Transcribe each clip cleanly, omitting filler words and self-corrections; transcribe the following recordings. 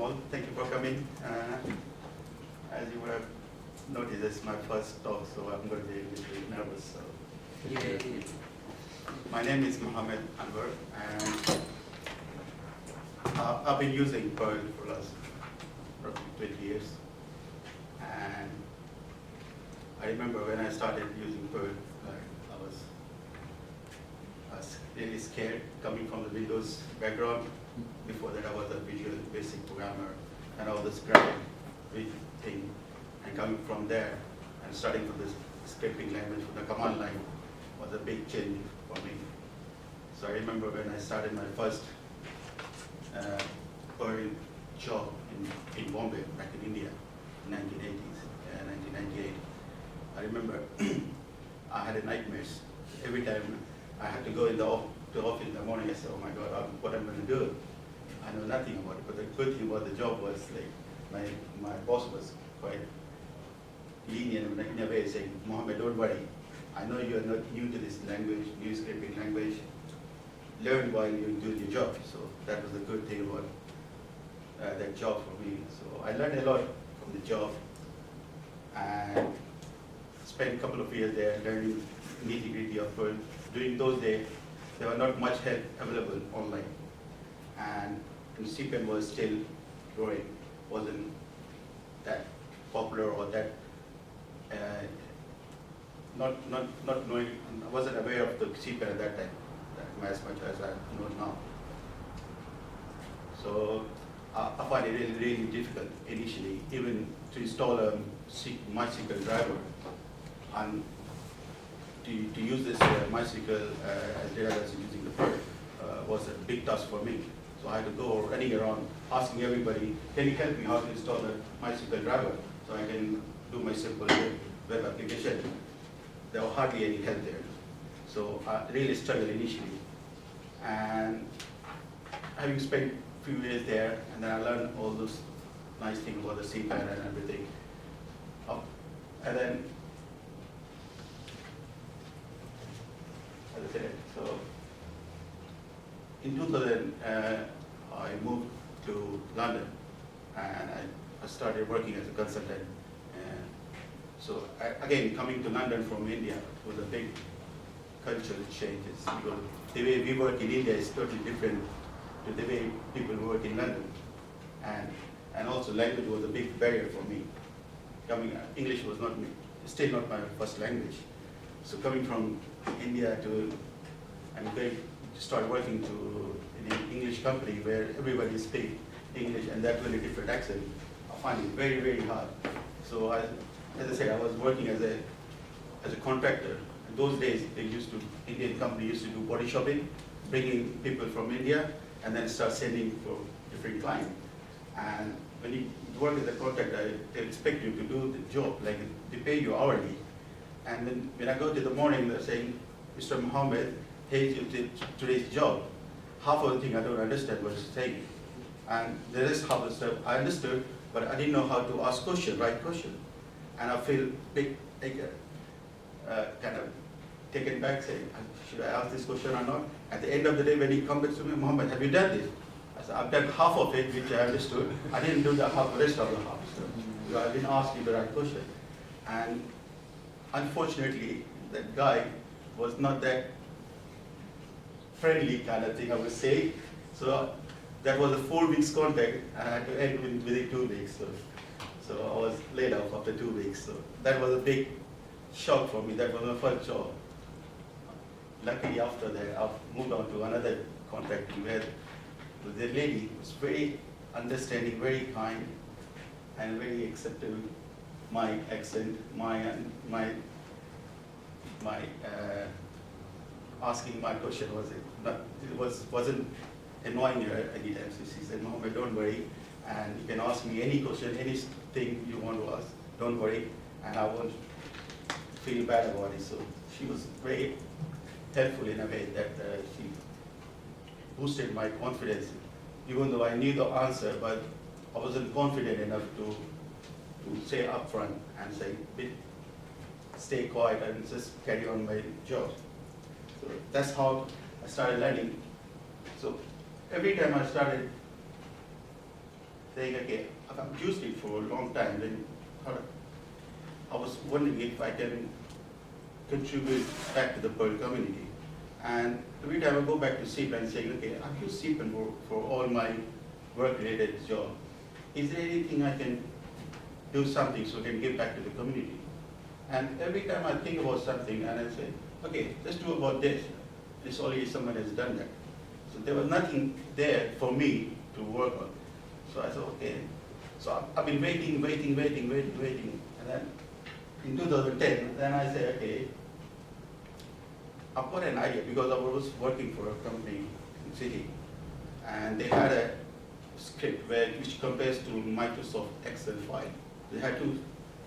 all. Thank you for coming. As you would have noticed, this is my first talk, so I'm going to be a little nervous. So. My name is Mohammad Anwar, and I've been using Perl for the last roughly 20 years. And I remember when I started using Perl, I was really scared coming from the Windows background. Before that, I was a Visual Basic programmer and all this graphic thing. And coming from there and starting from this scripting language, from the command line, was a big change for me. So I remember when I started my first Perl job in Bombay, back in India, in 1980s, 1998. I remember I had nightmares. Every time I had to go to the office in the morning, I said, oh my God, what I'm going to do? I know nothing about it. But the good thing about the job was like my boss was quite lenient in a way, saying, Mohammed, don't worry. I know you are not new to this language, new scripting language. Learn while you do your job. So that was a good thing about that job for me. So I learned a lot from the job and spent a couple of years there learning nitty-gritty of Perl. During those days, there was not much help available online. And CPAN was still growing, wasn't that popular or that, not knowing, I wasn't aware of the CPAN at that time, as much as I know now. So I find it really, really difficult initially, even to install a MySQL driver and to use this MySQL as database using the Perl was a big task for me. So I had to go running around asking everybody, can you help me how to install the MySQL driver so I can do my simple web application? There was hardly any help there. So I really struggled initially. And having spent a few years there, and then I learned all those nice things about the CPAN and everything. And then, as I said, so in 2000, I moved to London, and I started working as a consultant. So again, coming to London from India was a big cultural changes, because the way we work in India is totally different to the way people work in London. And also language was a big barrier for me. English was still not my first language. So coming from India I'm going to start working in an English company where everybody speaks English and that really different accent, I find it very, very hard. So as I said, I was working as a contractor. In those days, Indian company used to do body shopping, bringing people from India, and then start sending for different clients. And when you work as a contractor, they expect you to do the job, like they pay you hourly. And then when I go to the morning, they're saying, Mr. Mohammed, here's today's job. Half of the thing I don't understand what he's saying. And the rest half of the stuff I understood, but I didn't know how to ask right question. And I feel big, kind of taken back, saying, should I ask this question or not? At the end of the day, when he comes back to me, Mohammed, have you done this? I said, I've done half of it, which I understood. I didn't do the rest of the half. So I didn't ask you the right question. And unfortunately, that guy was not that friendly kind of thing, I would say. So that was a 4 weeks contract, and I had to end within 2 weeks. So I was laid off after 2 weeks. So that was a big shock for me. That was my first job. Luckily, after that, I moved on to another contract where the lady was very understanding, very kind, and very accepting my accent, my asking my question wasn't annoying her anytime. So she said, Mohammed, don't worry, and you can ask me any question, anything you want to ask, don't worry, and I won't feel bad about it. So she was very helpful in a way that she boosted my confidence, even though I knew the answer, but I wasn't confident enough to say upfront and say, stay quiet and just carry on my job. So that's how I started learning. So every time I started saying, okay, if I've used it for a long time, then I was wondering if I can contribute back to the Perl community. And every time I go back to CPAN saying, okay, I've used CPAN for all my work-related job. Is there anything I can do something so I can give back to the community? And every time I think about something and I say, okay, let's do about this. This already someone has done that. So there was nothing there for me to work on. So I thought, okay. So I've been waiting. And then in 2010, then I said, okay, I've got an idea because I was working for a company in city. And they had a script which compares to Microsoft Excel file. They had two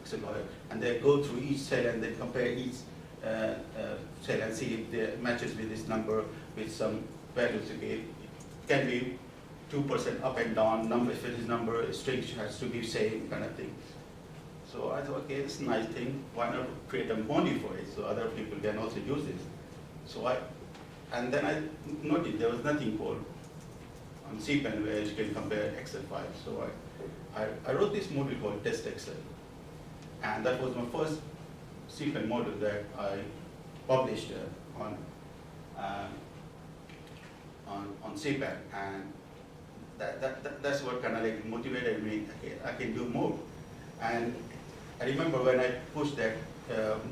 Excel files, and they go through each cell and they compare each cell and see if it matches with this number with some values. Okay, it can be 2% up and down. Number, if it is number, string has to be same kind of thing. So I thought, okay, this is a nice thing. Why not create a module for it so other people can also use this? So and then I noticed there was nothing called on CPAN where you can compare Excel files. So I wrote this module called Test Excel. And that was my first CPAN module that I published on CPAN. And that's what kind of like motivated me. Okay, I can do more. And I remember when I pushed that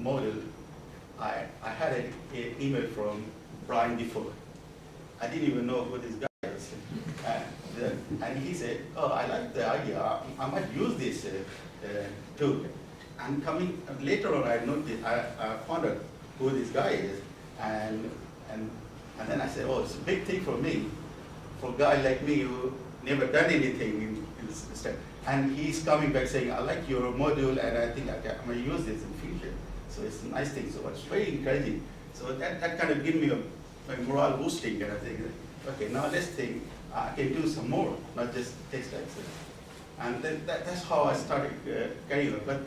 module, I had an email from Brian Defoe. I didn't even know who this guy is. And he said, oh, I like the idea. I might use this too. And coming later on, I noticed, I found out who this guy is. And then I said, oh, it's a big thing for me, for a guy like me who never done anything in this step. And he's coming back saying, I like your module, and I think I'm going to use this in future. So it's a nice thing. So it's very encouraging. So that kind of gave me a morale boosting kind of thing. Okay, now let's think, I can do some more, not just text Excel. And then that's how I started carrying on. But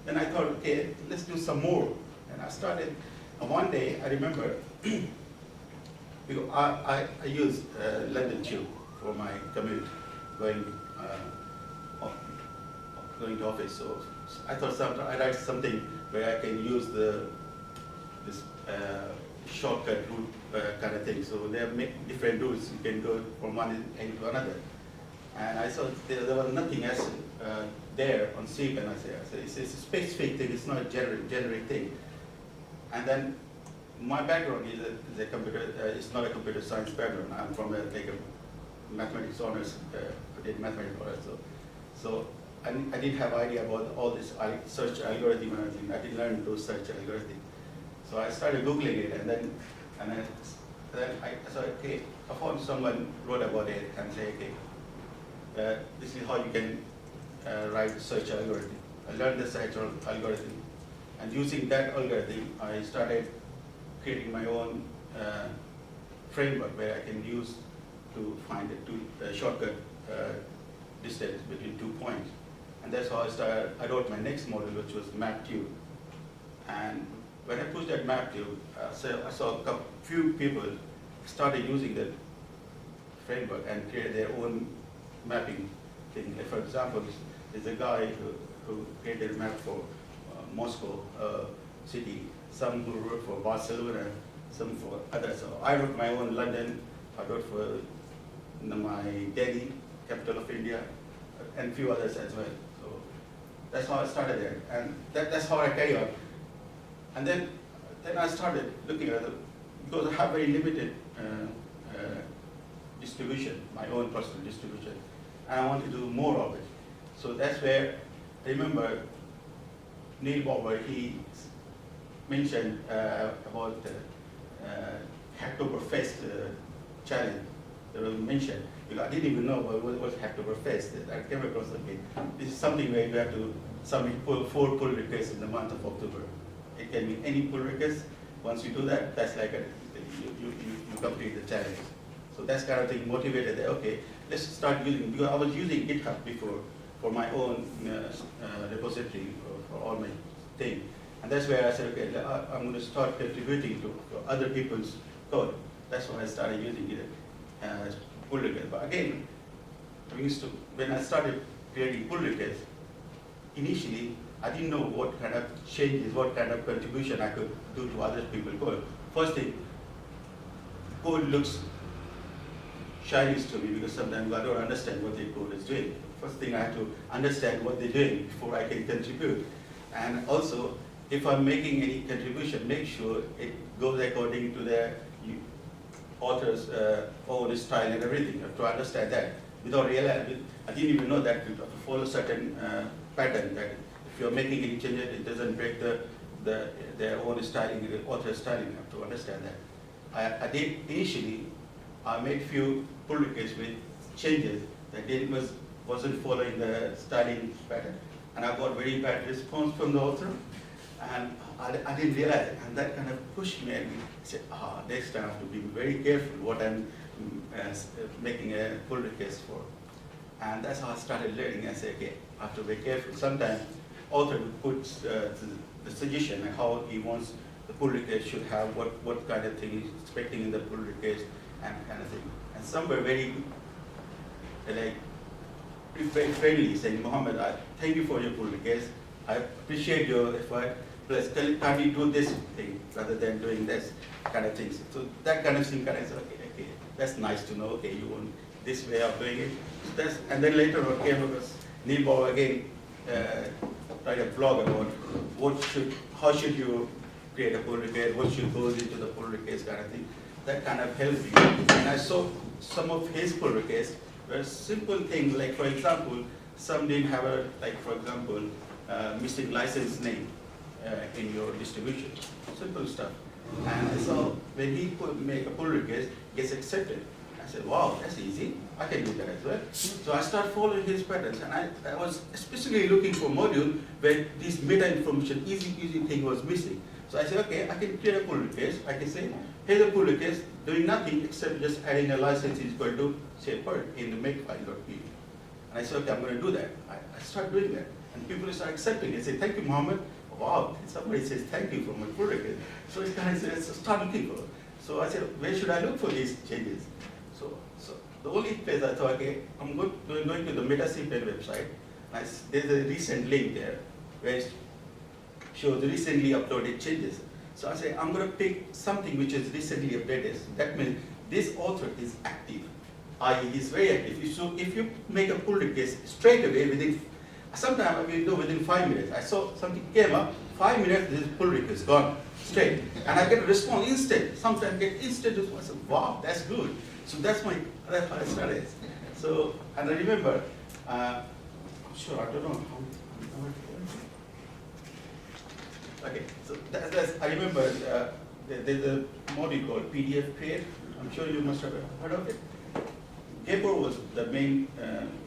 then I thought, okay, let's do some more. And I started, one day, I remember, because I use London Tube for my commute, going to office. So I thought I write something where I can use this shortcut route kind of thing. So there are different routes. You can go from one end to another. And I saw there was nothing else there on CPAN. I said, it's a specific thing. It's not a generic thing. And then my background is a computer. It's not a computer science background. I'm from a mathematics honors. I did mathematics honors. So I didn't have idea about all this search algorithm and everything. I didn't learn those search algorithms. So I started Googling it, and then I said, okay, I found someone wrote about it and say, okay, this is how you can write search algorithm. I learned the search algorithm, and using that algorithm, I started creating my own framework where I can use to find a shortcut distance between 2 points. And that's how I wrote my next model, which was MapTube. And when I pushed that MapTube, I saw a few people started using the framework and create their own mapping thing. Like for example, there's a guy who created a map for Moscow city, some who wrote for Barcelona, some for others. So I wrote my own London, I wrote for my Delhi, capital of India, and a few others as well. So that's how I started there, and that's how I carry on. And then I started looking at it, because I have very limited distribution, my own personal distribution, and I want to do more of it. So that's where I remember Neil Bauer, he mentioned about Hacktoberfest challenge that was mentioned. Because I didn't even know what was Hacktoberfest. I came across, okay, this is something where you have to submit 4 pull requests in the month of October. It can be any pull request. Once you do that, that's like you complete the challenge. So that's kind of thing motivated that, okay, let's start using, because I was using GitHub before for my own repository for all my things. And that's where I said, okay, I'm going to start contributing to other people's code. That's when I started using it as pull request. But again, when I started creating pull requests, initially I didn't know what kind of changes, what kind of contribution I could do to other people's code. First thing, code looks Chinese to me because sometimes I don't understand what the code is doing. First thing I have to understand what they're doing before I can contribute. And also, if I'm making any contribution, make sure it goes according to the author's own style and everything. You have to understand that. Without realizing, I didn't even know that you have to follow certain pattern that if you're making any changes, it doesn't break their own styling, the author's styling. You have to understand that. I did initially, I made few pull requests with changes that wasn't following the styling pattern, and I got very bad response from the author, and I didn't realize it, and that kind of pushed me, and I said, next time I have to be very careful what I'm making a pull request for. And that's how I started learning. I said, okay, I have to be careful. Sometimes author puts the suggestion and how he wants the pull request should have, what kind of thing he's expecting in the pull request, and kind of thing. And some were very, very friendly, saying, Mohammed, thank you for your pull request. I appreciate your effort. Plus, can you do this thing rather than doing this kind of things? So that kind of thing, kind of, okay, that's nice to know. Okay, you want this way of doing it. So and then later on came across Neil Bauer again, write a blog about how should you create a pull request, what should go into the pull request kind of thing. That kind of helped me. And I saw some of his pull requests were simple things, like for example, some didn't have a, like for example, missing license name in your distribution, simple stuff. And I saw when he could make a pull request, gets accepted. I said, wow, that's easy. I can do that as well. So I started following his patterns, and I was especially looking for module where this meta information, easy thing was missing. So I said, okay, I can create a pull request. I can say, here's a pull request, doing nothing except just adding a license is equal to, say, per in the makefile.py. And I said, okay, I'm going to do that. I started doing that. And people start accepting it. Say, thank you, Mohammed. Wow, somebody says, thank you for my pull request. So it's kind of start looking for. So I said, where should I look for these changes? So the only place I thought, okay, I'm going to the CPAN website. There's a recent link there where it shows the recently uploaded changes. So I say, I'm going to pick something which is recently updated. That means this author is active, i.e. he's very active. So if you make a pull request straight away within, sometimes I will do within 5 minutes. I saw something came up, 5 minutes, this pull request gone straight. And I get a response instant. Sometimes I get instant response. I say, wow, that's good. So that's how I started. So, and I remember, I'm sure, I don't know how. Okay, so I remember there's a module called PDF Create. I'm sure you must have heard of it. Gabor was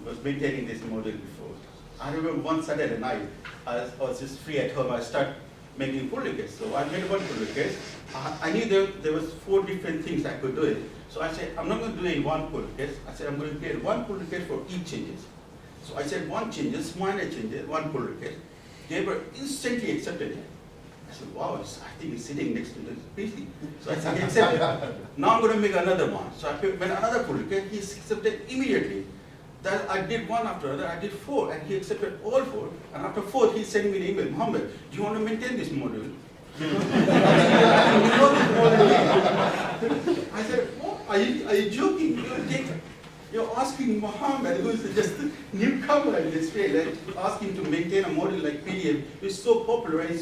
was maintaining this module before. I remember one Saturday night, I was just free at home. I started making pull requests. So I made one pull request. I knew there was 4 different things I could do it. So I said, I'm not going to do it in one pull request. I said, I'm going to create one pull request for each changes. So I said, one changes, minor changes, one pull request. Gabor instantly accepted it. I said, wow, I think it's sitting next to the PC. So I said, he accepted it. Now I'm going to make another one. So I made another pull request. He accepted immediately. That I did one after another, I did 4, and he accepted all 4. And after 4, he sent me an email, Mohammed, do you want to maintain this module? I said, what? Are you joking? You're asking Mohammed, who is just a newcomer in this field, and asking to maintain a module like PDF. It's so popular, and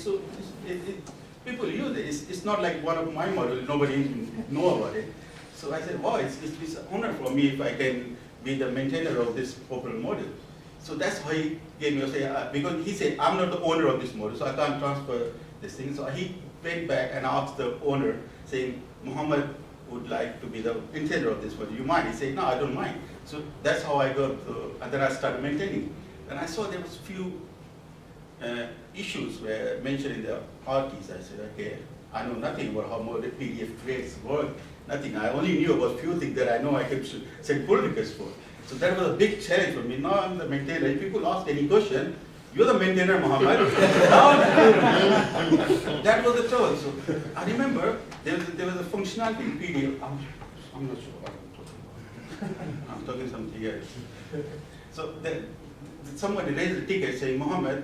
people use it. It's not like one of my modules, nobody know about it. So I said, wow, it's an honor for me if I can be the maintainer of this popular module. So that's why he gave me a say, because he said, I'm not the owner of this module, so I can't transfer this thing. So he went back and asked the owner, saying, Mohammed would like to be the maintainer of this module. You mind? He said, no, I don't mind. So that's how I got to, and then I started maintaining. And I saw there was few issues were mentioned in the RTs. I said, okay, I know nothing about how the PDF creates work. Nothing. I only knew about few things that I know I could send pull requests for. So that was a big challenge for me. Now I'm the maintainer. If people ask any question, you're the maintainer, Mohammed. That was the trouble. So I remember there was a functionality in PDF. I'm not sure what I'm talking I'm talking something else. So then somebody raised a ticket saying, Mohammed,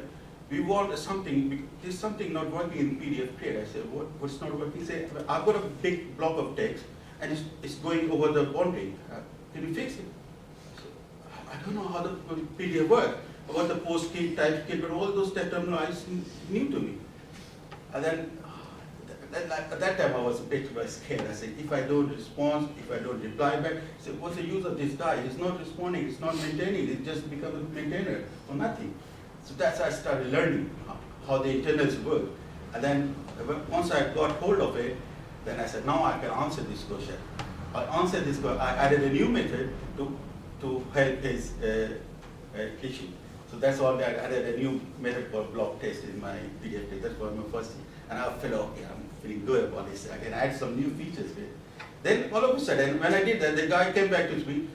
we want something, there's something not working in PDF create. I said, what's not working? He said, I've got a big block of text and it's going over the boundary. Can you fix it? So, I don't know how the PDF works. About the post kit, type kit, but all those terminologies new to me. And then at that time I was a bit scared. I said, if I don't respond, if I don't reply back, I said, what's the use of this guy? He's not responding, he's not maintaining, he's just become a maintainer or nothing. So that's how I started learning how the internals work. And then once I got hold of it, then I said, now I can answer this question. I answered this question, I added a new method to help his issue. So that's all, I added a new method called block test in my PDF test. That was my first thing. And I felt, okay, I'm feeling good about this. I can add some new features here. Then all of a sudden, when I did that, the guy came back to me,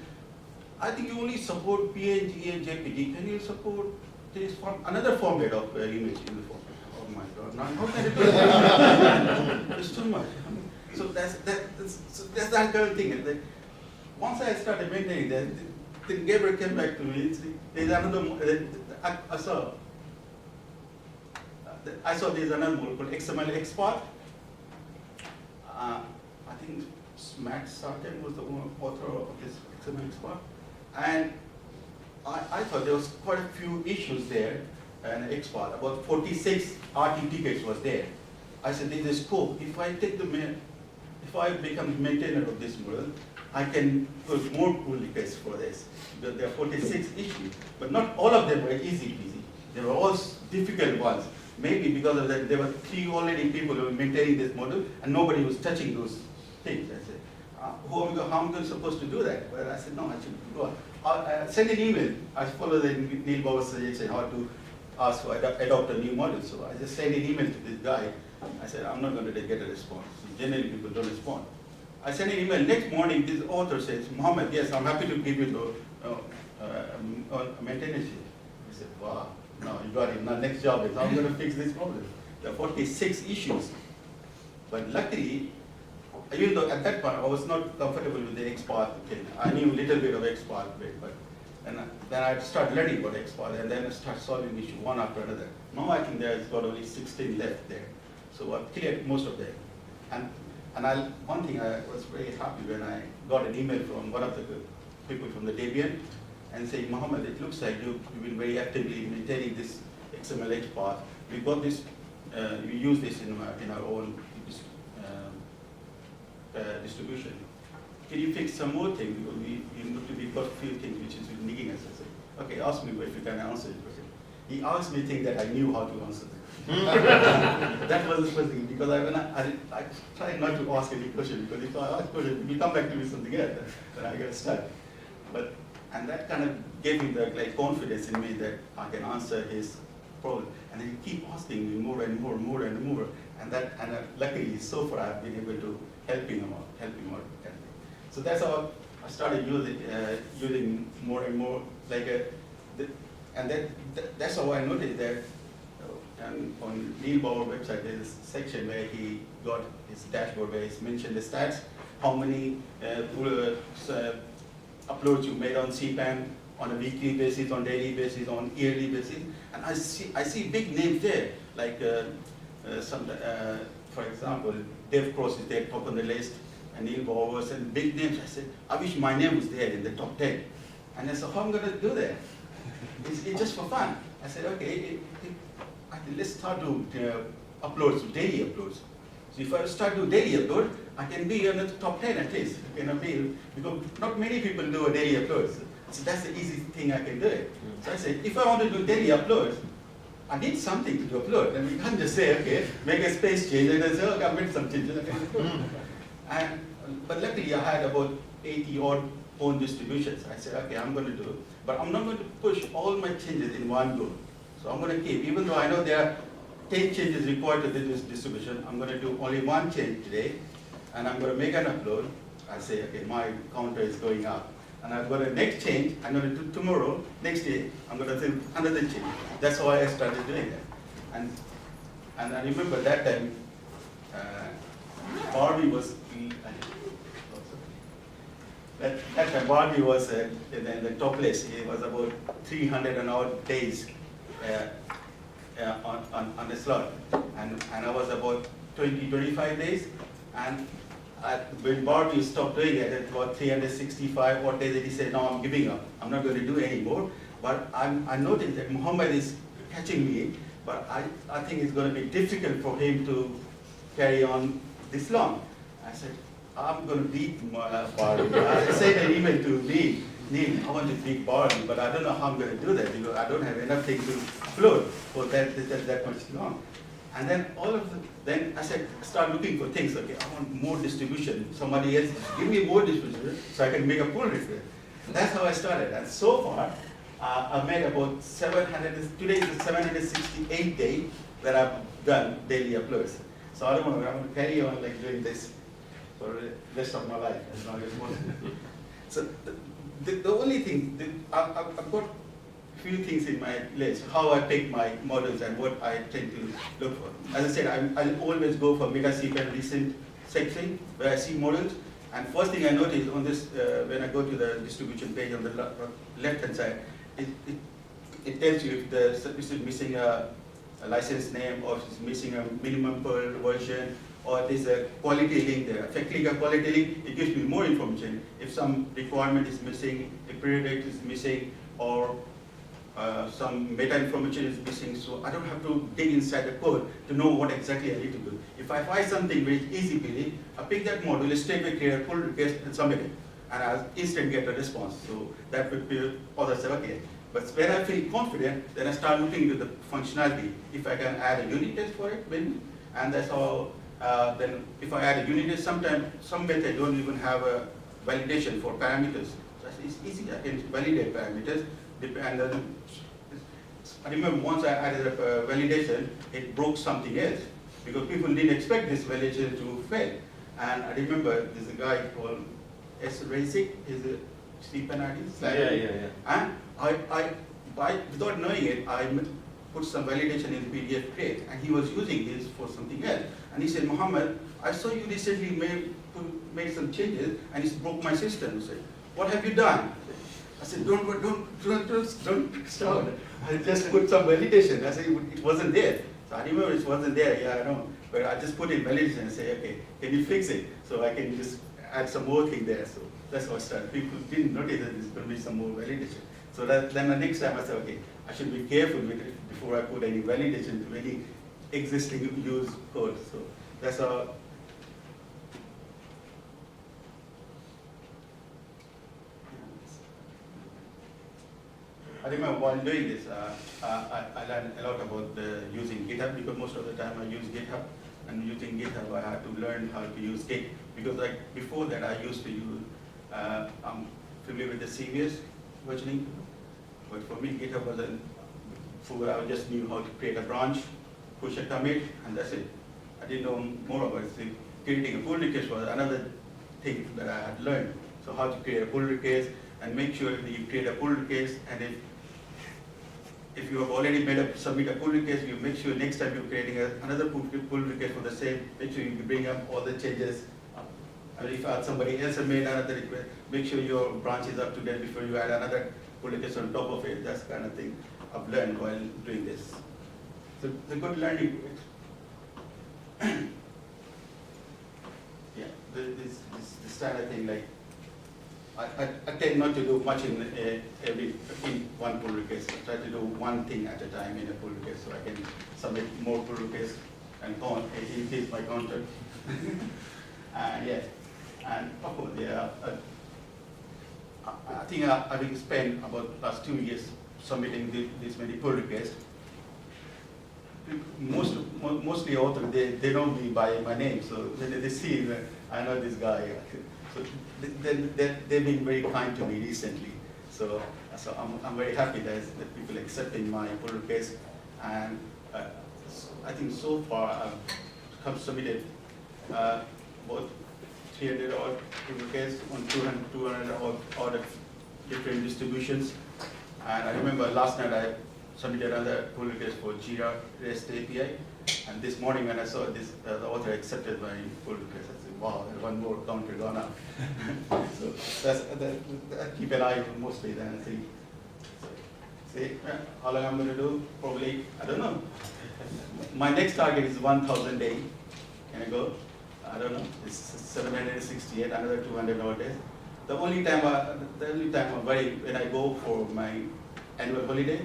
I think you only support PNG and JPG. Can you support this another format of image in the format? Oh my God, now how can I do that? It's too much. So that's that kind of thing. And then once I started maintaining that, then Gabriel came back to me. There's another, I saw there's another model called XML export. I think Matt Sarton was the author of this XML export. And I thought there was quite a few issues there and export. About 46 RT tickets was there. I said, there's a scope. If I take if I become the maintainer of this model, I can put more pull requests for this. Because there are 46 issues, but not all of them were easy peasy. They were all difficult ones. Maybe because of that, there were 3 already people who were maintaining this model, and nobody was touching those things. I said, how am I supposed to do that? Well, I said, no, I should go on. Send an email. I follow the Neil Bauer's suggestion how to ask to adopt a new model. So I just sent an email to this guy. I said, I'm not going to get a response. Generally, people don't respond. I sent an email. Next morning, this author says, Mohammed, yes, I'm happy to give you the maintenance. I said, wow, no, you got it. Now, next job is how I'm going to fix this problem. There are 46 issues. But luckily, even though at that point I was not comfortable with the export thing, I knew a little bit of export, but then I started learning about export, and then I started solving issues one after another. Now I think there's got only 16 left there. So I've cleared most of them. And one thing, I was very happy when I got an email from one of the people from the Debian and saying, Mohammed, it looks like you've been very actively maintaining this XML export. We got this, we use this in our own distribution. Can you fix some more things? Because we got a few things which is nigging us. I said, okay, ask me if you can answer it. He asked me things that I knew how to answer them. That was the first thing, because I tried not to ask any question, because if I ask question, he will come back to me something else, then I get stuck. And that kind of gave me the confidence in me that I can answer his problem. And then he keep asking me more and more, more and more. And luckily, so far, I've been able to help him out. So that's how I started using more and more. That's how I noticed that on Neil Bauer website, there's a section where he got his dashboard where he's mentioned the stats, how many uploads you made on CPAN on a weekly basis, on daily basis, on yearly basis. And I see big names there, like for example, Dave Cross is there top on the list, and Neil Bauer was, and big names. I said, I wish my name was there in the top 10. And I said, how am I going to do that? It's just for fun. I said, okay, let's start to uploads, daily uploads. So if I start to daily upload, I can be in the top 10 at least. Because not many people do a daily upload. So that's the easy thing I can do it. So I said, if I want to do daily uploads, I need something to upload. And we can't just say, okay, make a space change, and then say, okay, I made some changes. But luckily, I had about 80 odd own distributions. I said, okay, I'm going to do it. But I'm not going to push all my changes in one go. So I'm going to keep, even though I know there are 10 changes required to this distribution, I'm going to do only one change today, and I'm going to make an upload. I say, okay, my counter is going up. And I've got a next change, I'm going to do tomorrow, next day, I'm going to do another change. That's how I started doing that. And I remember that time, Barbie was, That time Barbie was in the top list. It was about 300 and odd days on the slot. And I was about 25 days. And when Barbie stopped doing it, at about 365 odd days, he said, no, I'm giving up. I'm not going to do it anymore. But I noticed that Muhammad is catching me, but I think it's going to be difficult for him to carry on this long. I said, I'm going to beat Barbie. I sent an email to Neil, I want to beat Barbie, but I don't know how I'm going to do that because I don't have enough things to float for that much long. And then then I said, start looking for things. Okay, I want more distribution. Somebody else, give me more distribution so I can make a pull request. That's how I started. And so far, I've made about 700, today is the 768 day that I've done daily uploads. So I don't know, I'm going to carry on like doing this for the rest of my life as long as possible. So the only thing, I've got few things in my list, how I pick my models and what I tend to look for. As I said, I'll always go for mega CPAN recent section where I see models. And first thing I notice on this, when I go to the distribution page on the left-hand side, it tells you if the service is missing a license name or if it's missing a minimum per version or there's a quality link there. If I click a quality link, it gives me more information. If some requirement is missing, a period date is missing, or some meta information is missing, so I don't have to dig inside the code to know what exactly I need to do. If I find something very easy, I pick that module, straight away create a pull request and submit it, and I'll instantly get a response. So that would be all I say, okay. But when I feel confident, then I start looking into the functionality. If I can add a unit test for it, maybe, and that's how. Then if I add a unit test, sometimes some method don't even have a validation for parameters. So it's easy. I can validate parameters. And I remember once I added a validation, it broke something else because people didn't expect this validation to fail. And I remember there's a guy called S. Razik, he's a CPAN artist. Yeah. And without knowing it, I put some validation in PDF crate, and he was using this for something else. And he said, Mohammed, I saw you recently made some changes, and it broke my system. He said, what have you done? I said, don't stop. I just put some validation. I said, it wasn't there. So I remember it wasn't there, yeah, I know. But I just put in validation and say, okay, can you fix it? So I can just add some more thing there. So that's how I started. People didn't notice that there's going to be some more validation. So then the next time I said, okay, I should be careful with it before I put any validation to any existing used code. So that's how. I remember while doing this, I learned a lot about using GitHub because most of the time I use GitHub. And using GitHub, I had to learn how to use Git because like before that I used to use, I'm familiar with the CVS versioning, but for me GitHub was I just knew how to create a branch, push a commit, and that's it. I didn't know more about it. So creating a pull request was another thing that I had learned. So how to create a pull request and make sure that you create a pull request, and if you have already submit a pull request, you make sure next time you're creating another pull request for the same, make sure you bring up all the changes. And if somebody else has made another request, make sure your branch is up to date before you add another pull request on top of it. That's the kind of thing I've learned while doing this. So it's a good learning. Yeah, this kind of thing, like I tend not to do much in one pull request. I try to do one thing at a time in a pull request so I can submit more pull requests and increase my contract. And of course, I think I've spent about last 2 years submitting this many pull requests. Mostly authors, they know me by my name, so when they see that I know this guy. So they've been very kind to me recently. So I'm very happy that people accepting my pull request. And I think so far I've submitted about 300 odd pull requests on 200 odd different distributions. And I remember last night I submitted another pull request for Jira REST API. And this morning when I saw this, the author accepted my pull request, I said, wow, one more counter gone up. So I keep an eye on mostly then I think, see, how long I'm going to do? Probably, I don't know. My next target is 1,000 days. Can I go? I don't know. It's 768, another 200 nowadays. The only time I'm worried when I go for my annual holiday.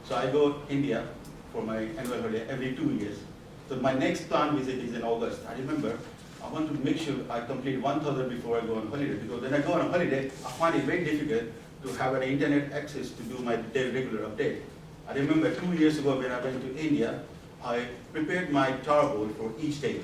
So I go India for my annual holiday every 2 years. So my next planned visit is in August. I remember I want to make sure I complete 1,000 before I go on holiday, because when I go on holiday, I find it very difficult to have an internet access to do my regular update. I remember 2 years ago when I went to India, I prepared my tarball for each day,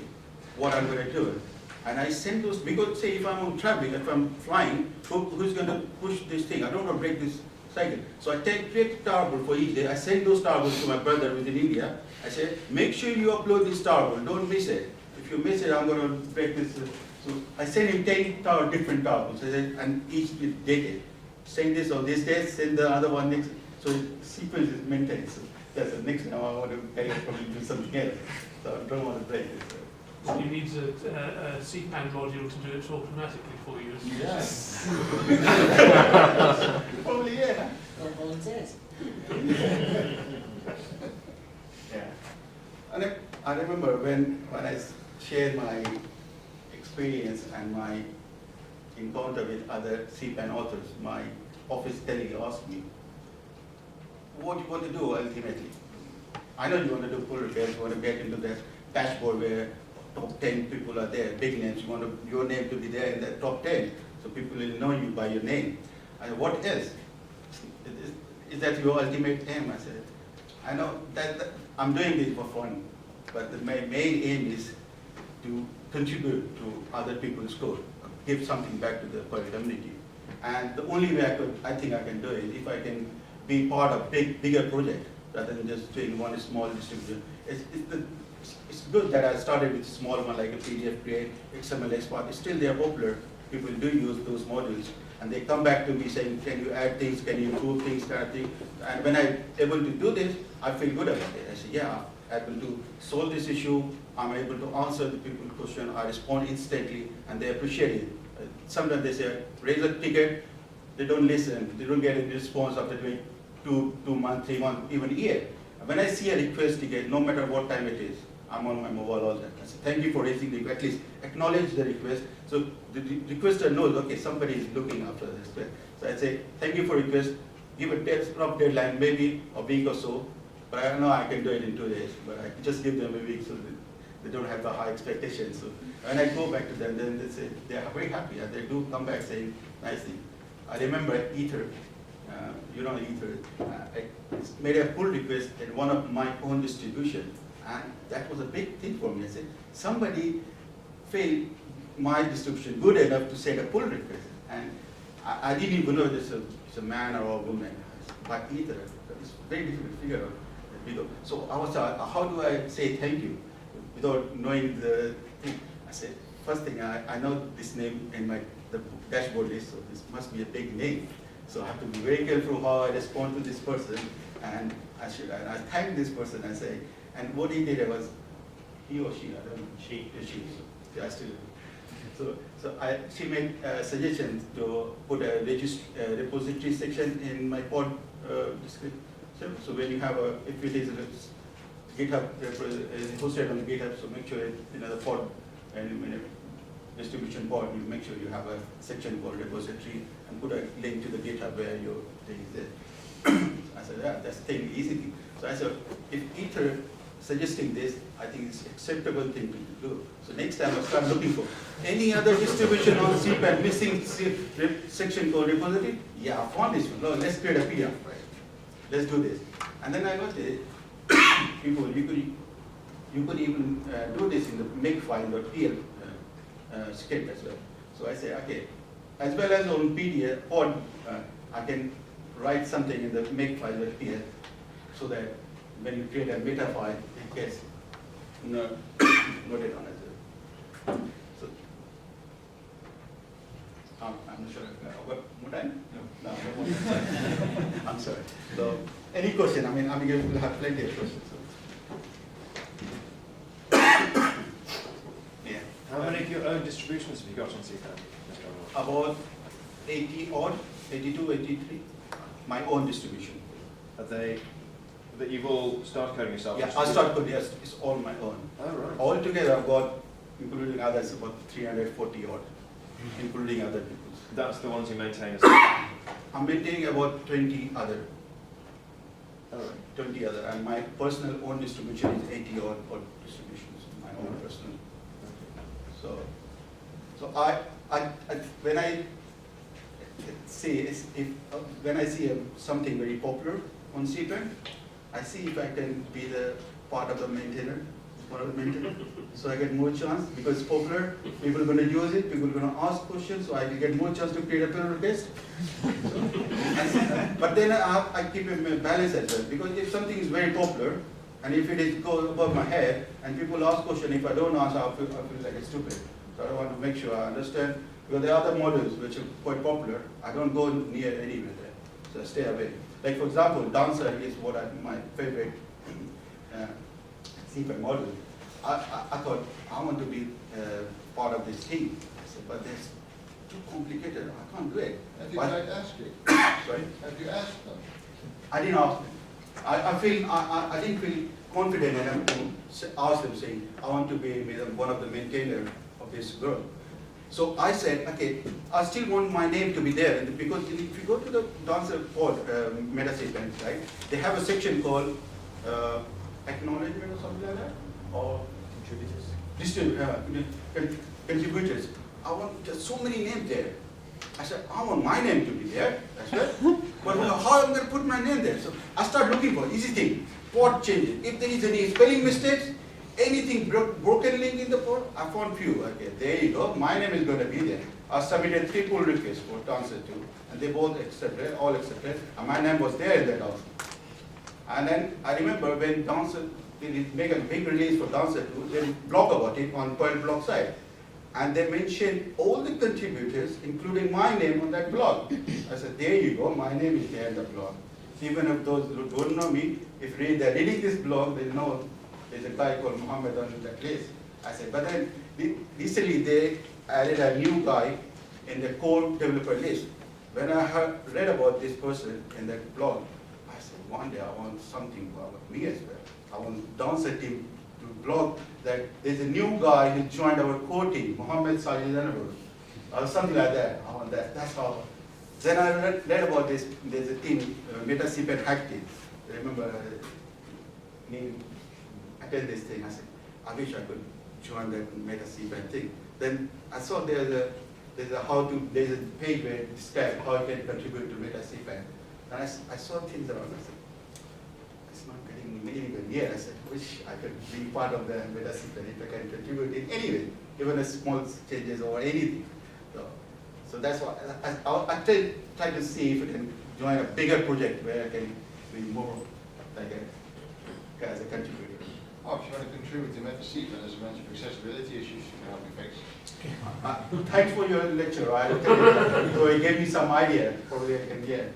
what I'm going to do. And I sent those, because say if I'm on traveling, if I'm flying, who's going to push this thing? I don't want to break this cycle. So I create tarball for each day. I send those tarballs to my brother within India. I say, make sure you upload this tarball, don't miss it. If you miss it, I'm going to break this. So I send him 10 different tarballs, and each is dated. Send this on this day, send the other one next. So the sequence is maintained. So that's the next time I want to probably do something else. So I don't want to break it. So. You need a CPAN module to do it automatically for you. Yes. Probably, yeah. Or volunteers. Yeah. And I remember when I shared my experience and my encounter with other CPAN authors, my office colleague asked me, what do you want to do ultimately? I know you want to do pull requests, you want to get into that dashboard where top 10 people are there, big names, you want your name to be there in the top 10, so people will know you by your name. I said, what else? Is that your ultimate aim? I said, I know that I'm doing this for fun, but my main aim is to contribute to other people's code, give something back to the community. And the only way I think I can do it, if I can be part of bigger project rather than just doing one small distribution. It's good that I started with a small one like a PDF Create, XML Export. Still they are popular. People do use those modules. And they come back to me saying, can you add things, can you improve things, kind of thing. And when I'm able to do this, I feel good about it. I say, yeah, I'm able to solve this issue. I'm able to answer the people's question. I respond instantly, and they appreciate it. Sometimes they say, raise a ticket. They don't listen. They don't get a response after doing 2 months, 3 months, even a year. When I see a request ticket, no matter what time it is, I'm on my mobile all the time. I say, thank you for raising the request. At least acknowledge the request. So the requester knows, okay, somebody is looking after this request. So I say, thank you for request. Give a rough deadline, maybe a week or so. But I know I can do it in 2 days. But I just give them a week so that they don't have the high expectations. So when I go back to them, then they say, they are very happy. And they do come back saying nice thing. I remember Ether. You know Ether. I made a pull request in one of my own distribution. And that was a big thing for me. I said, somebody failed my distribution good enough to send a pull request. And I didn't even know this it's a man or a woman. But either, it's very difficult to figure out. So I was, how do I say thank you without knowing the thing? I said, first thing, I know this name in the dashboard list, so this must be a big name. So I have to be very careful how I respond to this person. And I thank this person, I say, and what he did was, he or she, I don't know, she. Yeah, still. So she made suggestions to put a repository section in my pod description. So when you have if it is GitHub hosted on GitHub, so make sure the pod and in a distribution pod, you make sure you have a section called repository and put a link to the GitHub where your thing is there. I said, yeah, that's thing easy. So I said, if Ether suggesting this, I think it's acceptable thing to do. So next time I start looking for any other distribution on CPAN missing section called repository. Yeah, I found this one. No, let's create a PDF. Right? Let's do this. And then I got it. People, you could even do this in the makefile.pl script as well. So I say, okay, as well as on PDF, or I can write something in the makefile.pl so that when you create a meta file, it gets noted on as well. So, I'm not sure. What more time? No, no more time. I'm sorry. So, any question? I mean, we'll have plenty of questions. So. distributions have you got on CPAN, Mr. Anwar? About 80 odd, 82, 83, my own distribution. Are they, that you've all started coding yourself? Yeah, I start code, yes, it's all my own. Oh, right. Altogether, I've got, including others, about 340 odd, including other people. That's the ones you maintain as I'm maintaining about 20 other, Oh, right. 20 other, and my personal own distribution is 80 odd distributions, my own personal. So when I see when I see something very popular on CPAN, I see if I can be the part of the maintainer, one of the maintainers, so I get more chance because it's popular. People are going to use it. People are going to ask questions, so I will get more chance to create a pull request. But then I keep a balance as well, because if something is very popular and if it is goes above my head and people ask questions, if I don't answer, I feel like it's stupid. So I want to make sure I understand, because there are other models which are quite popular. I don't go near anywhere there, so I stay away. Like for example, Dancer is my favorite CPAN model. I thought I want to be part of this team. I said, but it's too complicated. I can't do it. Have you tried asking? Sorry? Have you asked them? I didn't ask them. I didn't feel confident enough to ask them, saying I want to be one of the maintainers of this girl. So I said, okay, I still want my name to be there, because if you go to the Dancer pod, Meta CPAN, right? They have a section called acknowledgement or something like that, or contributors. I want just so many names there. I said, I want my name to be there, that's right. But how am I going to put my name there? So I start looking for easy thing, pod changes. If there is any spelling mistakes, anything broken link in the pod, I found few. Okay, there you go. My name is going to be there. I submitted 3 pull requests for Dancer 2, and they both accepted, all accepted, and my name was there in that also. And then I remember when Dancer, they make a big release for Dancer 2, they blog about it on Pearl blog site. And they mentioned all the contributors, including my name on that blog. I said, there you go, my name is there in the blog. Even if those who don't know me, if they're reading this blog, they know there's a guy called Mohammad Anwar in that list. I said, but then recently they added a new guy in the core developer list. When I read about this person in that blog, I said, one day I want something about me as well. I want Dancer team to blog that there's a new guy who joined our core team, Mohammad Anwar, or something like that. I want that. That's how. Then I read about this. There's a team, Meta CPAN hack team. Remember, me attend this thing. I said, I wish I could join that Meta CPAN thing. Then I saw there's a page where it describes how you can contribute to Meta CPAN. And I saw things around. I said, it's not getting me anywhere near. I said, I wish I could be part of the Meta CPAN if I can contribute in any way, even a small changes or anything. So that's why I try to see if I can join a bigger project where I can be more like as a contributor. Oh, if you want to contribute to Meta CPAN as a bunch of accessibility issues you can help me fix. Thanks for your lecture. So it gave me some idea. Probably I can get.